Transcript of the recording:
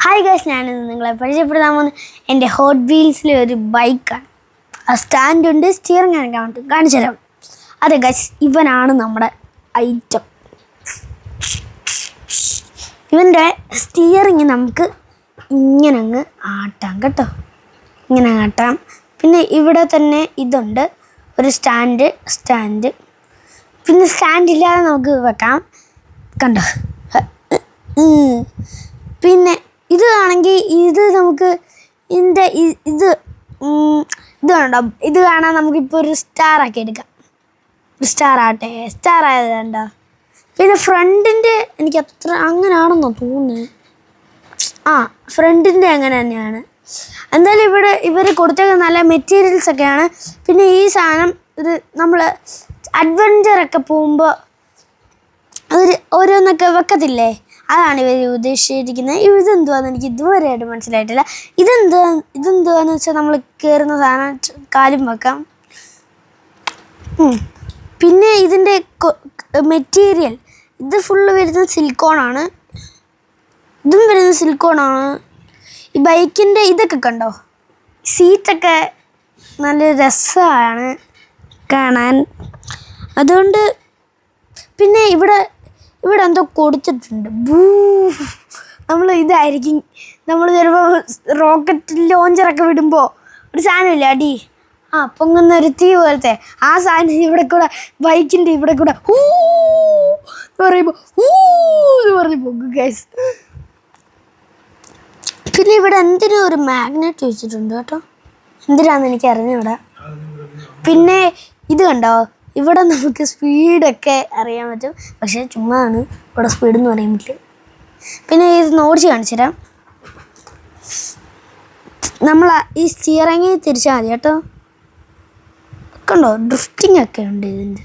Hi guys, ഞാനിന്ന് നിങ്ങളെ പരിചയപ്പെടുത്താൻ പോകുന്നത് എൻ്റെ ഹോട്ട് വീൽസിലെ ഒരു ബൈക്കാണ്. ആ സ്റ്റാൻഡുണ്ട്, സ്റ്റിയറിംഗ് ആണ് കാണിച്ചു തരാം. അതെ ഗൈസ്, ഇവനാണ് നമ്മുടെ ഐറ്റം. ഇവൻ്റെ സ്റ്റിയറിങ് നമുക്ക് ഇങ്ങനെ അങ്ങ് ആട്ടാം കേട്ടോ, ഇങ്ങനെ ആട്ടാം. പിന്നെ ഇവിടെ തന്നെ ഇതുണ്ട്, ഒരു സ്റ്റാൻഡ്. പിന്നെ സ്റ്റാൻഡില്ലാതെ നമുക്ക് വെക്കാം കണ്ടോ. പിന്നെ ഇത് ആണെങ്കിൽ ഇത് നമുക്ക് ഇതിൻ്റെ ഇത് കണ്ടോ, ഇത് കാണാൻ നമുക്കിപ്പോൾ ഒരു സ്റ്റാറാക്കി എടുക്കാം. ഒരു സ്റ്റാർ ആയത് കണ്ടോ. പിന്നെ ഫ്രണ്ടിൻ്റെ എനിക്ക് അത്ര അങ്ങനെയാണെന്നോ തോന്നുന്നത്. ഫ്രണ്ടിൻ്റെ അങ്ങനെ തന്നെയാണ്. എന്തായാലും ഇവർ കൊടുത്തേക്കുന്ന നല്ല മെറ്റീരിയൽസൊക്കെയാണ്. പിന്നെ ഈ സാധനം ഇത് നമ്മൾ അഡ്വഞ്ചറൊക്കെ പോകുമ്പോൾ ഓരോന്നൊക്കെ വെക്കത്തില്ലേ, അതാണ് ഇവർ ഉദ്ദേശിച്ചിരിക്കുന്നത്. ഇതെന്തുവാന്ന് എനിക്ക് ഇതുവരെയായിട്ട് മനസ്സിലായിട്ടില്ല. ഇതെന്തുവാന്ന് വെച്ചാൽ നമ്മൾ കയറുന്ന സാധനം കാലും വെക്കാം. പിന്നെ ഇതിൻ്റെ മെറ്റീരിയൽ ഇത് ഫുള്ള് വരുന്നത് സിലിക്കോണാണ്. ഇതും വരുന്നത് സിലിക്കോണാണ്. ഈ ബൈക്കിൻ്റെ ഇതൊക്കെ കണ്ടോ, സീറ്റൊക്കെ നല്ല രസമാണ് കാണാൻ. അതുകൊണ്ട് പിന്നെ ഇവിടെ എന്തോ കൊടുത്തിട്ടുണ്ട്. നമ്മൾ ഇതായിരിക്കും, നമ്മൾ ചിലപ്പോൾ റോക്കറ്റ് ലോഞ്ചറൊക്കെ വിടുമ്പോൾ ഒരു സാധനമില്ല അടി പൊങ്ങുന്ന ഒരു തീ പോലത്തെ ആ സാധനം ഇവിടെ കൂടെ, ബൈക്കിൻ്റെ ഇവിടെ കൂടെ പറയുമ്പോൾ എന്ന് പറഞ്ഞ് പോകും ഗൈസ്. പിന്നെ ഇവിടെ എന്തിനും ഒരു മാഗ്നറ്റ് വെച്ചിട്ടുണ്ട് കേട്ടോ, എന്തിനാണെന്ന് എനിക്ക് അറിഞ്ഞൂടാ. പിന്നെ ഇത് കണ്ടോ, ഇവിടെ നമുക്ക് സ്പീഡൊക്കെ അറിയാൻ പറ്റും, പക്ഷേ ചുമ്മാണ് ഇവിടെ സ്പീഡെന്ന് പറയാൻ പറ്റില്ല. പിന്നെ ഇത് ഓടിച്ച് കാണിച്ചു തരാം. നമ്മൾ ഈ സ്റ്റിയറിങ് തിരിച്ചാൽ മതി കേട്ടോ. കണ്ടോ, ഡ്രിഫ്റ്റിംഗ് ഒക്കെ ഉണ്ട് ഇതിൻ്റെ.